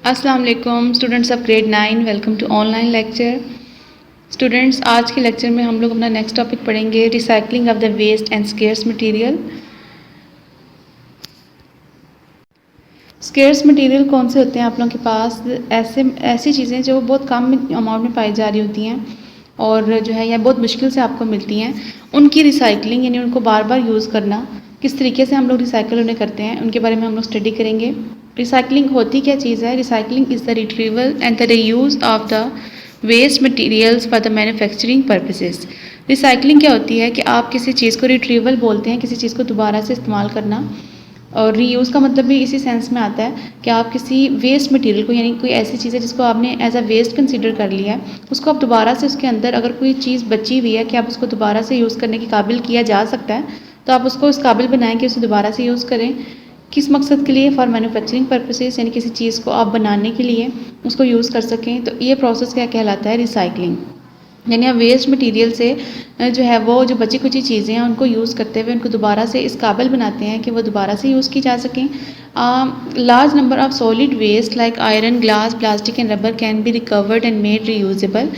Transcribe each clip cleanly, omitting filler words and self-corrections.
अस्सलाम वालेकुम students of grade 9, welcome to online lecture. Students, आज के लेक्चर में हम लोग अपना नेक्स्ट टॉपिक पढ़ेंगे, recycling of the waste and scarce material. Scarce material कौन से होते हैं आप लोगों के पास? ऐसी चीज़ें जो बहुत कम अमाउंट में पाई जा रही होती हैं और जो है यह बहुत मुश्किल से आपको मिलती हैं, उनकी रिसाइकलिंग यानी उनको बार बार यूज़ करना, किस तरीके से हम लोग रिसाइकिल उन्हें करते हैं, उनके बारे में हम लोग स्टडी करेंगे। रिसाइकलिंग होती क्या चीज़ है? Recycling is the retrieval and the reuse of the waste materials for the manufacturing purposes. Recycling क्या होती है कि आप किसी चीज़ को रिट्रीवल बोलते हैं, किसी चीज़ को दोबारा से इस्तेमाल करना, और रीयूज़ का मतलब भी इसी सेंस में आता है कि आप किसी वेस्ट मटेरियल को, यानी कोई ऐसी चीज़ है जिसको आपने एज अ वेस्ट कंसीडर कर लिया है, उसको आप दोबारा से उसके अंदर अगर कोई चीज़ बची हुई है कि आप उसको दोबारा से यूज़ करने के काबिल किया जा सकता है, तो आप उसको इस काबिल बनाएं कि उसे दोबारा से यूज़ करें। किस मकसद के लिए? फॉर मैन्युफैक्चरिंग पर्पसेस, यानी किसी चीज़ को आप बनाने के लिए उसको यूज़ कर सकें। तो ये प्रोसेस क्या कहलाता है? रिसाइकलिंग। यानी आप वेस्ट मटेरियल से जो है वो जो बची कुची चीज़ें हैं उनको यूज़ करते हुए उनको दोबारा से इस काबिल बनाते हैं कि वो दोबारा से यूज़ की जा सकें। Large number of solid waste like iron, glass, plastic and rubber can be recovered and made reusable.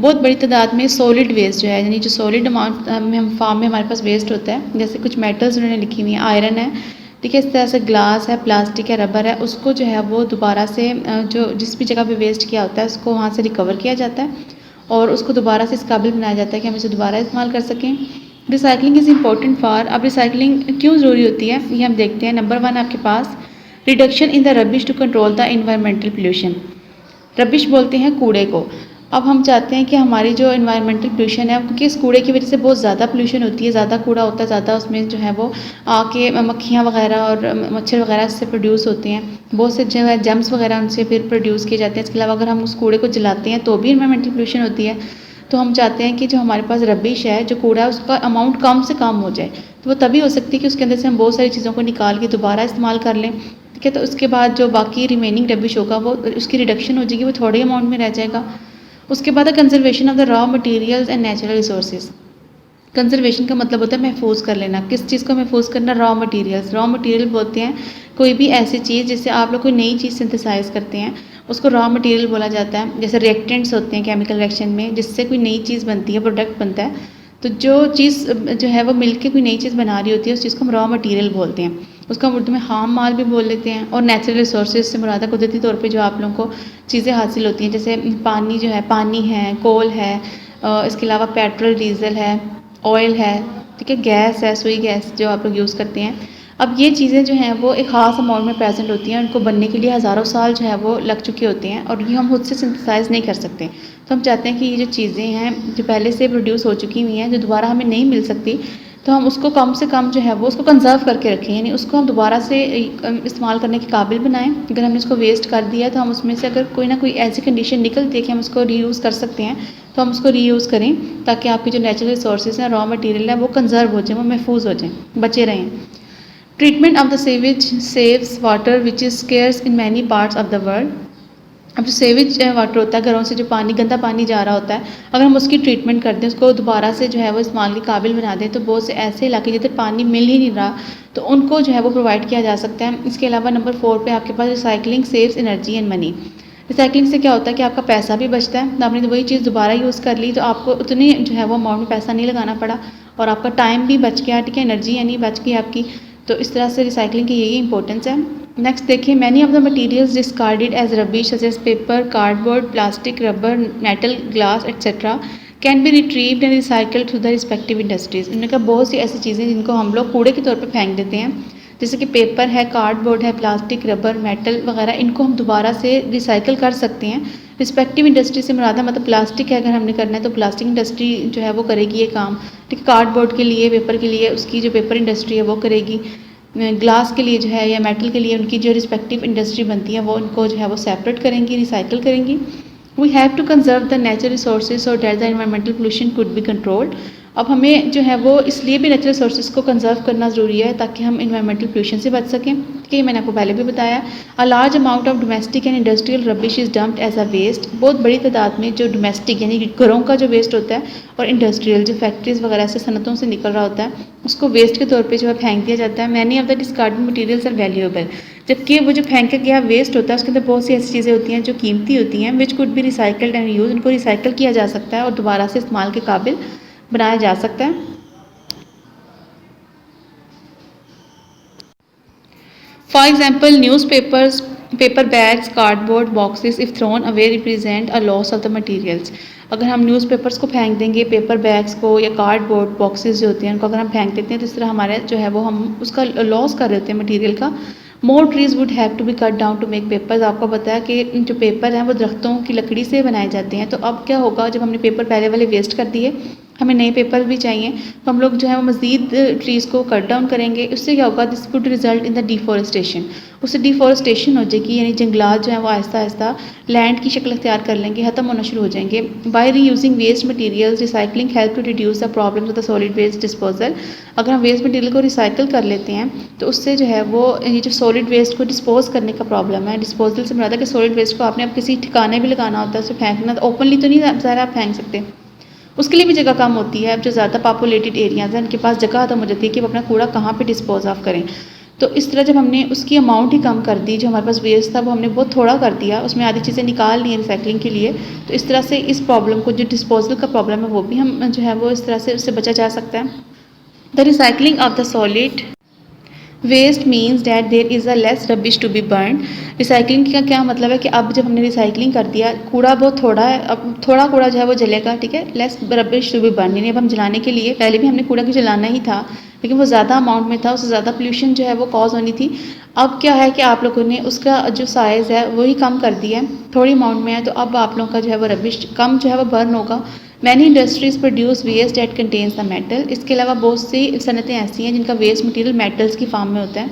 बहुत बड़ी तादाद में सॉलिड वेस्ट जो है, यानी जो सॉलिड अमाउंट में फार्म में हमारे पास वेस्ट होता है, जैसे कुछ मेटल्स उन्होंने लिखी हुई हैं, आयरन है, ठीक है, इस तरह से ग्लास है, प्लास्टिक है, रबर है, उसको जो है वो दोबारा से जो जिस भी जगह पे वेस्ट किया होता है उसको वहाँ से रिकवर किया जाता है और उसको दोबारा से इस काबिल बनाया जाता है कि हम इसे दोबारा इस्तेमाल कर सकें। रिसाइकलिंग इज़ इम्पॉर्टेंट फॉर, अब रिसाइकलिंग क्यों ज़रूरी होती है ये हम देखते हैं। नंबर 1 आपके पास reduction in the rubbish to control the environmental pollution. Rubbish बोलते हैं कूड़े को। अब हम चाहते हैं कि हमारी जो इन्वायरमेंटल पोल्यूशन है, क्योंकि इस कूड़े की वजह से बहुत ज़्यादा पोल्यूशन होती है, ज़्यादा कूड़ा होता है, ज़्यादा उसमें जो है वो आके मक्खियाँ वगैरह और मच्छर वगैरह से प्रोड्यूस होते हैं, बहुत से जो है जम्स वगैरह उनसे फिर प्रोड्यूस किए जाते हैं। इसके अलावा अगर हम उस कूड़े को जलाते हैं तो भी इन्वायरमेंटल पोल्यूशन होती है। तो हम चाहते हैं कि जो हमारे पास रबिश है, जो कूड़ा है, उसका अमाउंट कम से कम हो जाए। तो वो तभी हो सकती है कि उसके अंदर से हम बहुत सारी चीज़ों को निकाल के दोबारा इस्तेमाल कर लें, ठीक है। तो उसके बाद जो बाकी रिमेनिंग रबिश होगा वो उसकी रिडक्शन हो जाएगी, वो थोड़े अमाउंट में रह जाएगा। उसके बाद conservation of the raw materials and natural resources. Conservation का मतलब होता है महफूज कर लेना। किस चीज़ को महफूज करना? Raw materials. रॉ मटेरियल बोलते हैं कोई भी ऐसी चीज़ जिससे आप लोग कोई नई चीज़ सिंथेसाइज करते हैं, उसको रॉ मटेरियल बोला जाता है। जैसे रिएक्टेंट्स होते हैं केमिकल रिएक्शन में, जिससे कोई नई चीज़ बनती है, प्रोडक्ट बनता है, तो जो चीज़ जो है वो मिलके कोई नई चीज़ बना रही होती है, उस चीज़ को हम रॉ मटेरियल बोलते हैं। उसको हम उर्दू में खाम माल भी बोल लेते हैं। और नेचुरल रिसोर्सेज से मुराद है कुदरती तौर पे जो आप लोगों को चीज़ें हासिल होती हैं, जैसे पानी जो है, पानी है, कोल है, इसके अलावा पेट्रोल, डीजल है, ऑयल है, ठीक है, गैस है, सुई गैस जो आप लोग यूज़ करते हैं। अब ये चीज़ें जो हैं वो एक ख़ास अमाउंट में प्रेजेंट होती हैं, उनको बनने के लिए हज़ारों साल जो है वो लग चुके होते हैं और ये हम खुद से सिंथेसाइज़ नहीं कर सकते। तो हम चाहते हैं कि ये जो चीज़ें हैं जो पहले से प्रोड्यूस हो चुकी हुई हैं, जो दोबारा हमें नहीं मिल सकती, तो हम उसको कम से कम जो है वो उसको कंजर्व करके रखें, यानी उसको हम दोबारा से इस्तेमाल करने के काबिल बनाएं। अगर हमने उसको वेस्ट कर दिया तो हम उसमें से अगर कोई ना कोई ऐसी कंडीशन निकलती है कि हम उसको रीयूज़ कर सकते हैं, तो हम उसको रीयूज़ करें, ताकि आपके जो नेचुरल रिसोर्सेज हैं, रॉ मटेरियल है, वो कंजर्व हो जाए, वो महफूज हो जाएँ, बचे रहें। Treatment of the sewage saves water which is scarce in many parts of the world. अब जो सेवेज वाटर होता है, घरों से जो पानी, गंदा पानी जा रहा होता है, अगर हम उसकी ट्रीटमेंट कर दें, उसको दोबारा से जो है वो इस्तेमाल के काबिल बना दें, तो बहुत से ऐसे इलाके जिधर पानी मिल ही नहीं रहा, तो उनको जो है वो प्रोवाइड किया जा सकता है। इसके अलावा नंबर 4 पे आपके पास recycling saves energy and money. Recycling से क्या होता है कि आपका पैसा भी बचता है, आपने तो वही चीज़ दोबारा यूज़ कर ली, तो आपको उतनी जो है वो अमाउंट में पैसा नहीं लगाना पड़ा और आपका टाइम भी बच गया, ठीक है, एनर्जी यानी बच गई आपकी। तो इस तरह से रिसाइकलिंग की यही इंपॉर्टेंस है। नेक्स्ट देखिए, many of the materials discarded as rubbish such as paper, cardboard, plastic, rubber, metal, glass etcetera can be retrieved and recycled through the respective industries. इनमें का बहुत सी ऐसी चीज़ें जिनको हम लोग कूड़े के तौर पर फेंक देते हैं, जैसे कि पेपर है, कार्डबोर्ड है, प्लास्टिक, रबर, मेटल वगैरह, इनको हम दोबारा से रिसाइकिल कर सकते हैं। रिस्पेक्टिव इंडस्ट्री से मुराद है, मतलब प्लास्टिक है, अगर हमने करना है तो प्लास्टिक इंडस्ट्री जो है वो करेगी ये काम, ठीक है। कार्डबोर्ड के लिए, पेपर के लिए उसकी जो पेपर इंडस्ट्री है वो करेगी। ग्लास के लिए जो है या मेटल के लिए उनकी जो रिस्पेक्टिव इंडस्ट्री बनती है वो उनको जो है वो सेपरेट करेंगी, रिसाइकिल करेंगी। We have to conserve the natural resources so that the environmental pollution could be controlled. अब हमें जो है वो इसलिए भी नेचुरल रिसोर्सेज को कंजर्व करना ज़रूरी है ताकि हम इन्वायरमेंटल पोल्यूशन से बच सकें, ठीक है। मैंने आपको पहले भी बताया, a large amount of domestic and industrial rubbish is dumped as a waste. बहुत बड़ी तादाद में जो डोमेस्टिक यानी कि घरों का जो वेस्ट होता है और इंडस्ट्रियल जो फैक्ट्रीज़ वगैरह से, सनतों से निकल रहा होता है, उसको वेस्ट के तौर पे जो है फेंक दिया जाता है। Many of the discarded materials are valuable. जबकि वो जो फेंका गया वेस्ट होता है उसके अंदर बहुत सी ऐसी चीज़ें होती हैं जो कीमती होती हैं, which could be recycled and use, उनको रिसाइकल किया जा सकता है और दोबारा से इस्तेमाल के काबिल बनाया जा सकता है। For example newspapers, paper bags, cardboard boxes if thrown away represent a loss of the materials. अगर हम न्यूज़पेपर्स को फेंक देंगे, पेपर बैग्स को या कार्डबोर्ड बॉक्सेस जो होते हैं उनको अगर हम फेंक देते हैं तो इस तरह हमारे जो है वो हम उसका लॉस कर रहे होते हैं मटेरियल का। More trees would have to be cut down to make papers. आपको पता है कि जो पेपर हैं वो दरख्तों की लकड़ी से बनाए जाते हैं, तो अब क्या होगा जब हमने पेपर पहले वाले वेस्ट कर दिए, हमें नए पेपर भी चाहिए, तो हम लोग जो है वो मज़ीद ट्रीज़ को कट डाउन करेंगे। उससे क्या होगा, this could result in the deforestation. उससे डिफॉरेस्टेशन हो जाएगी, यानी जंगलात जो है वो आहिस्ता आहिस्ता लैंड की शक्ल अख्तियार कर लेंगे, ख़त्म होना शुरू हो जाएंगे। By reusing waste materials recycling help to reduce the problem of the solid waste disposal. अगर हम वेस्ट मटीरियल को रिसाइकिल कर लेते हैं तो उससे जो है वो ये जो सॉलिड वेस्ट को डिस्पोज करने का प्रॉब्लम है, डिस्पोजल से मुराद है कि सॉलिड वेस्ट को आपने अब किसी ठिकाने भी लगाना होता है, उसे फेंकना तो ओपनली तो नहीं ज़ाहिर आप फेंक सकते, उसके लिए भी जगह कम होती है। अब जो ज़्यादा पॉपुलेटेड एरियाज़ हैं उनके पास जगह खत्म हो जाती है कि वो अपना कूड़ा कहाँ पे डिस्पोज ऑफ करें। तो इस तरह जब हमने उसकी अमाउंट ही कम कर दी, जो हमारे पास वेस्ट था वो हमने बहुत थोड़ा कर दिया, उसमें आधी चीज़ें निकाल ली हैं रिसाइकलिंग के लिए, तो इस तरह से इस प्रॉब्लम को, जो डिस्पोजल का प्रॉब्लम है, वो भी हम जो है वो इस तरह से उससे बचा जा सकता है। The recycling of the solid waste means that there is a less rubbish to be burn. Recycling का क्या मतलब है कि अब जब हमने रिसाइकलिंग कर दिया, कूड़ा बहुत थोड़ा है, अब थोड़ा कूड़ा जो है वो जलेगा, ठीक है, less rubbish to be burn, यानी अब हम जलाने के लिए, पहले भी हमने कूड़ा को जलाना ही था लेकिन वो ज़्यादा अमाउंट में था, उससे ज़्यादा पोल्यूशन जो है वो कॉज होनी थी। अब क्या है कि आप लोगों ने उसका जो साइज़ है वही कम कर दिया है, थोड़ी अमाउंट में है, तो अब आप लोगों का जो है वो रबिश कम जो है वो बर्न होगा। Many industries produce waste that contains the metal. इसके अलावा बहुत सी सनतें ऐसी हैं जिनका वेस्ट मटेरियल मेटल्स की फॉर्म में होता है।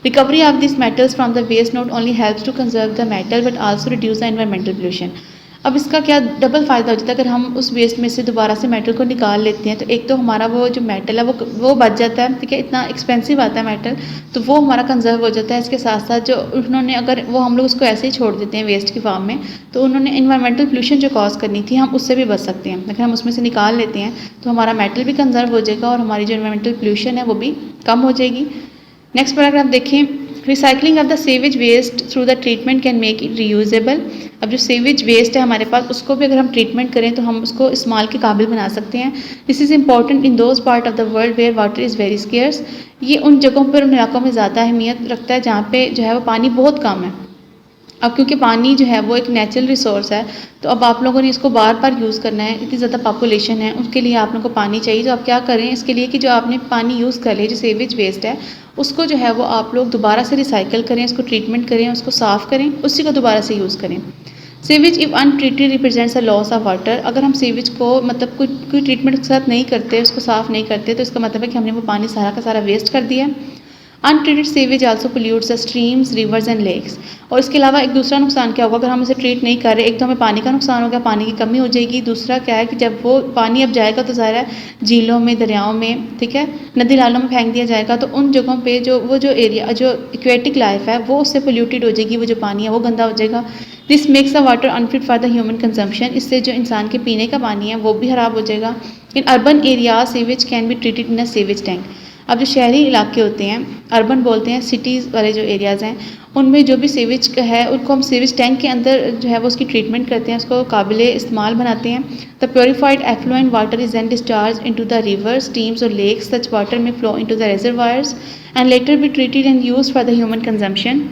Recovery of this metals from the waste not only helps to conserve the metal but also reduce the environmental pollution. अब इसका क्या डबल फ़ायदा हो जाता है, अगर हम उस वेस्ट में से दोबारा से मेटल को निकाल लेते हैं तो एक तो हमारा वो जो मेटल है वो बच जाता है, ठीक है, इतना एक्सपेंसिव आता है मेटल, तो वो हमारा कंजर्व हो जाता है। इसके साथ साथ जो उन्होंने, अगर वो हम लोग उसको ऐसे ही छोड़ देते हैं वेस्ट की फॉर्म में, तो उन्होंने इन्वायरमेंटल पोल्यूशन जो कॉज करनी थी हम उससे भी बच सकते हैं। अगर हम उसमें से निकाल लेते हैं तो हमारा मेटल भी कंजर्व हो जाएगा और हमारी जो इन्वायरमेंटल पोल्यूशन है वो भी कम हो जाएगी। नेक्स्ट पैराग्राफ देखें, recycling of the sewage waste through the treatment can make it reusable. अब जो सेवेज वेस्ट है हमारे पास, उसको भी अगर हम ट्रीटमेंट करें तो हम उसको इस्तेमाल के काबिल बना सकते हैं। This is important in those part of the world where water is very scarce. ये उन जगहों पर, उन इलाकों में ज़्यादा अहमियत रखता है जहाँ पे जो है वो पानी बहुत कम है। अब क्योंकि पानी जो है वो एक नेचुरल रिसोर्स है, तो अब आप लोगों ने इसको बार बार यूज़ करना है, इतनी ज़्यादा पॉपुलेशन है, उसके लिए आप लोगों को पानी चाहिए। तो आप क्या करें इसके लिए कि जो आपने पानी यूज़ कर लिया, जो सेवेज वेस्ट है, उसको जो है वो आप लोग दोबारा से रिसाइकिल करें, उसको ट्रीटमेंट करें, उसको साफ़ करें, उसी को दोबारा से यूज़ करें। Sewage if untreated represents a loss of water. अगर हम सीवेज को मतलब कोई ट्रीटमेंट के साथ नहीं करते, उसको साफ़ नहीं करते, तो इसका मतलब है कि हमने वो पानी सारा का सारा वेस्ट कर दिया। Untreated sewage also pollutes the streams, rivers and lakes. और इसके अलावा एक दूसरा नुकसान क्या होगा, अगर हम इसे ट्रीट नहीं कर रहे, एक तो हमें पानी का नुकसान हो गया, पानी की कमी हो जाएगी। दूसरा क्या है कि जब वो पानी अब जाएगा तो ज़ाहिर है झीलों में, दरियाओं में, ठीक है, नदी नालों में फेंक दिया जाएगा, तो उन जगहों पे जो एरिया, जो एक्वेटिक लाइफ है वो उससे पोल्यूटेड हो जाएगी, वो जो पानी है वो गंदा हो जाएगा। This makes the water unfit for the human consumption. इससे जो इंसान के पीने का पानी है वो भी ख़राब हो जाएगा। In urban area sewage can be treated in a sewage tank. अब जो शहरी इलाके होते हैं, अर्बन बोलते हैं, सिटीज़ वाले जो एरियाज़ हैं, उनमें जो भी सीवेज है उनको हम सीवेज टैंक के अंदर जो है वो उसकी ट्रीटमेंट करते हैं, उसको काबिले इस्तेमाल बनाते हैं। The purified effluent water is then discharge into the rivers, streams और lakes. Such water may flow into the reservoirs and later be treated and used for the human consumption.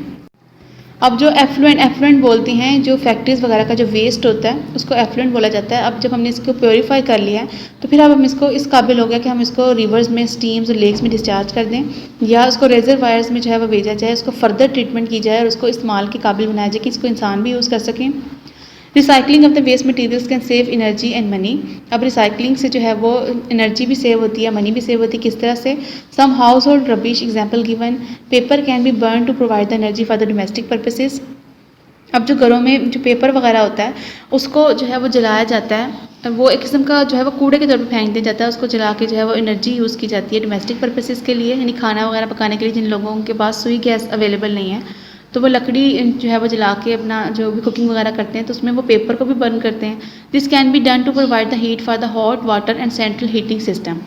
अब जो एफ्लुएंट बोलते हैं, जो फैक्ट्रीज़ वगैरह का जो waste होता है उसको एफ्लुएंट बोला जाता है। अब जब हमने इसको प्योरीफाई कर लिया है तो फिर अब हम इसको इस काबिल हो गया कि हम इसको रिवर्स में, स्ट्रीम्स और लेक्स में डिस्चार्ज कर दें, या उसको रिजर्वायर्स में जो है वो भेजा जाए, उसको फर्दर ट्रीटमेंट की जाए और उसको इस्तेमाल के काबिल बनाया जाए कि इसको इंसान भी यूज़ कर सकें। Recycling of the waste materials can save energy and money. अब रिसाइकलिंग से जो है वो एनर्जी भी सेव होती है, मनी भी सेव होती है। किस तरह से? Some household rubbish example given, paper can be burn to provide the energy for the domestic purposes. अब जो घरों में जो पेपर वगैरह होता है उसको जो है वो जलाया जाता है, वो एक किस्म का जो है वो कूड़े के तौर पर फेंक दिया जाता है, उसको जला के जो है वो एनर्जी यूज़ की जाती है डोमेस्टिक पर्पसेस के लिए, यानी खाना वगैरह पकाने के लिए। जिन लोगों के पास सुई गैस अवेलेबल नहीं है तो वो लकड़ी जो है वो जला के अपना जो भी कुकिंग वगैरह करते हैं तो उसमें वो पेपर को भी बर्न करते हैं। This can be done to provide the heat for the hot water and central heating system.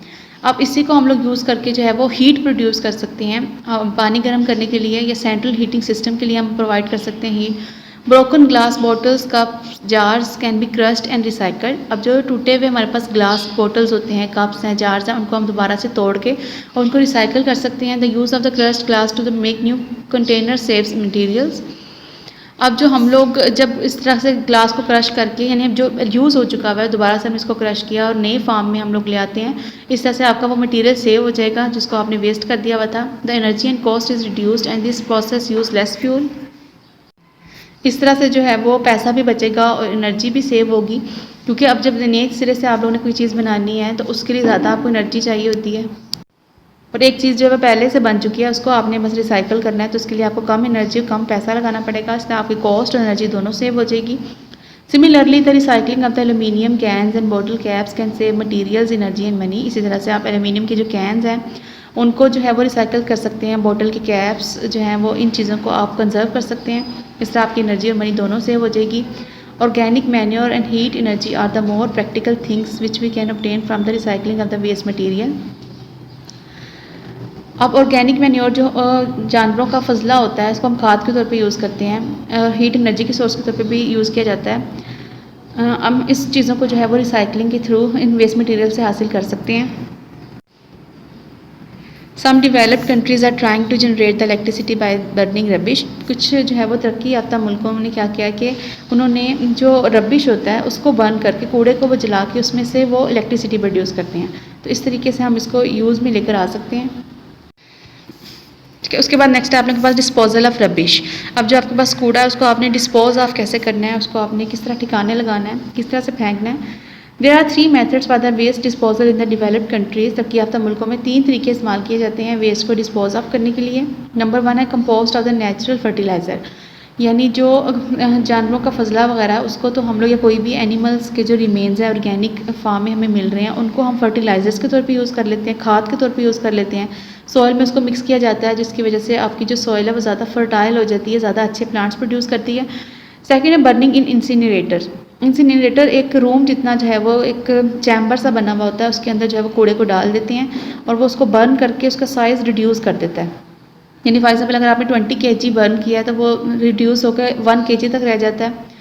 अब इसी को हम लोग यूज़ करके जो है वो हीट प्रोड्यूस कर सकते हैं। पानी गर्म करने के लिए या सेंट्रल हीटिंग सिस्टम के लिए हम प्रोवाइड कर सकते हैं heat. Broken glass bottles, cups, jars can be crushed and recycled. अब जो टूटे हुए हमारे पास ग्लास बॉटल्स होते हैं, कप्स हैं, जार्स हैं, उनको हम दोबारा से तोड़ के और उनको रिसाइकिल कर सकते हैं। The use of the crushed glass to the make new container saves materials. अब जो हम लोग जब इस तरह से ग्लास को क्रश करके, यानी जो यूज़ हो चुका हुआ है दोबारा से हमने इसको क्रश किया और नए फॉर्म में हम लोग ले आते हैं, इस तरह से आपका वो मटेरियल सेव हो जाएगा जिसको आपने वेस्ट कर दिया हुआ था। The energy and cost is reduced and this process use less fuel. इस तरह से जो है वो पैसा भी बचेगा और एनर्जी भी सेव होगी, क्योंकि अब जब नए सिरे से आप लोगों ने कोई चीज़ बनानी है तो उसके लिए ज़्यादा आपको एनर्जी चाहिए होती है, और एक चीज़ जो है पहले से बन चुकी है उसको आपने बस रिसाइकिल करना है, तो उसके लिए आपको कम एनर्जी और कम पैसा लगाना पड़ेगा। इससे आपकी कॉस्ट और एनर्जी दोनों सेव हो जाएगी। Similarly the recycling of the aluminium cans and bottle caps can save materials, energy and money. इसी तरह से आप एल्यूमिनियम के जो कैंस हैं उनको जो है वो रिसाइकिल कर सकते हैं, बॉटल के कैप्स जो हैं वो, इन चीज़ों को आप कंजर्व कर सकते हैं। इससे आपकी एनर्जी और मनी दोनों सेव हो जाएगी। Organic manure and heat energy are the more practical things which we can obtain from the recycling of the waste material. अब ऑर्गेनिक मैन्योर जो जानवरों का फजला होता है, इसको हम खाद के तौर पे यूज़ करते हैं, हीट एनर्जी के सोर्स के तौर पे भी यूज़ किया जाता है। हम इस चीज़ों को जो है वो रिसाइकलिंग के थ्रू इन वेस्ट मटेरियल से हासिल कर सकते हैं। Some developed countries are trying to generate the electricity by burning rubbish. कुछ जो है वो तरक्की याफ्ता मुल्कों ने क्या किया कि उन्होंने जो रबिश होता है उसको बर्न करके, कूड़े को वो जला के उसमें से वो इलेक्ट्रिसिटी प्रोड्यूस करते हैं। तो इस तरीके से हम इसको यूज़ में लेकर आ सकते हैं। ठीक है, उसके बाद नेक्स्ट है आप लोगों के पास डिस्पोजल ऑफ रबिश। अब जो आपके पास कूड़ा है उसको आपने डिस्पोज ऑफ कैसे करना है, उसको आपने किस तरह ठिकाने लगाना है, किस तरह से फेंकना है। There are 3 methods for the waste disposal in the developed countries. तरक्की याफ्ता मुल्कों में 3 तरीके इस्तेमाल किए जाते हैं वेस्ट को डिस्पोज ऑफ करने के लिए। नंबर 1 है compost of the natural fertiliser, यानी जो जानवरों का फजला वगैरह है उसको तो हम लोग, या कोई भी एनिमल्स के जो रिमेन्स हैं ऑर्गेनिक फार्म में हमें मिल रहे हैं, उनको हम फर्टिलाइजर्स के तौर पे यूज़ कर लेते हैं, खाद के तौर पे यूज़ कर लेते हैं। सॉइल में उसको मिक्स किया जाता है जिसकी वजह से आपकी जो सॉइल है वो ज़्यादा फर्टाइल हो जाती है, ज़्यादा अच्छे प्लांट्स प्रोड्यूस करती है। सेकेंड है बर्निंग इन इंसिनरेटर। इंसिनरेटर एक रूम जितना जो है वो एक चैम्बर सा बना हुआ होता है, उसके अंदर जो है वो कूड़े को डाल देते हैं और वो उसको बर्न करके उसका साइज़ रिड्यूस कर देता है। यानी फॉर एग्जाम्पल अगर आपने 20 kg बर्न किया है तो वो रिड्यूस होकर 1 kg तक रह जाता है।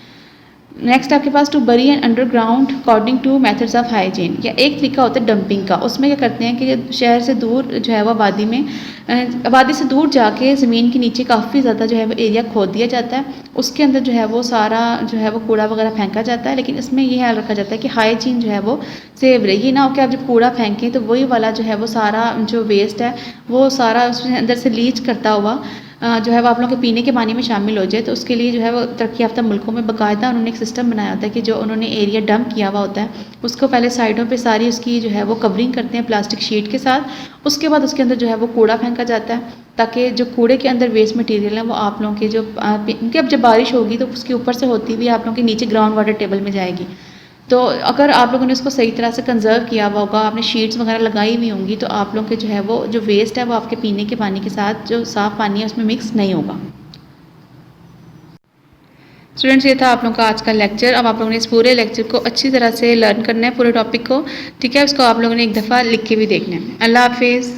नेक्स्ट आपके पास to bury and underground according to methods of hygiene, या एक तरीका होता है डंपिंग का। उसमें क्या करते हैं कि शहर से दूर जो है वो आबादी से दूर जाके ज़मीन के नीचे काफ़ी ज़्यादा जो है वो एरिया खोद दिया जाता है, उसके अंदर जो है वो सारा जो है वो कूड़ा वगैरह फेंका जाता है। लेकिन इसमें ये ख्याल रखा जाता है कि हाइजीन जो है वो सेव रहे। ये ना हो कि आप जब कूड़ा फेंकें तो वही वाला जो है वो सारा जो वेस्ट है वो सारा उसमें अंदर से लीच करता हुआ जो है वो आप लोगों के पीने के पानी में शामिल हो जाए। तो उसके लिए जो है वो तरक्की याफ्ता मुल्कों में बाकायदा उन्होंने एक सिस्टम बनाया होता है कि जो उन्होंने एरिया डंप किया हुआ होता है उसको पहले साइडों पे सारी उसकी जो है वो कवरिंग करते हैं प्लास्टिक शीट के साथ। उसके बाद उसके अंदर जो है वो कूड़ा फेंका जाता है, ताकि जो कूड़े के अंदर वेस्ट मटेरियल है वो आप लोगों के जो क्योंकि अब जब बारिश होगी तो उसके ऊपर से होती हुई आप लोगों के नीचे ग्राउंड वाटर टेबल में जाएगी। तो अगर आप लोगों ने उसको सही तरह से कंजर्व किया हुआ होगा, आपने शीट्स वगैरह लगाई हुई होंगी, तो आप लोगों के जो है वो जो वेस्ट है वो आपके पीने के पानी के साथ जो साफ़ पानी है उसमें मिक्स नहीं होगा। स्टूडेंट्स, ये था आप लोगों का आज का लेक्चर। अब आप लोगों ने इस पूरे लेक्चर को अच्छी तरह से लर्न करना है, पूरे टॉपिक को। ठीक है, उसको आप लोगों ने एक दफ़ा लिख के भी देखना है। अल्लाह हाफिज़।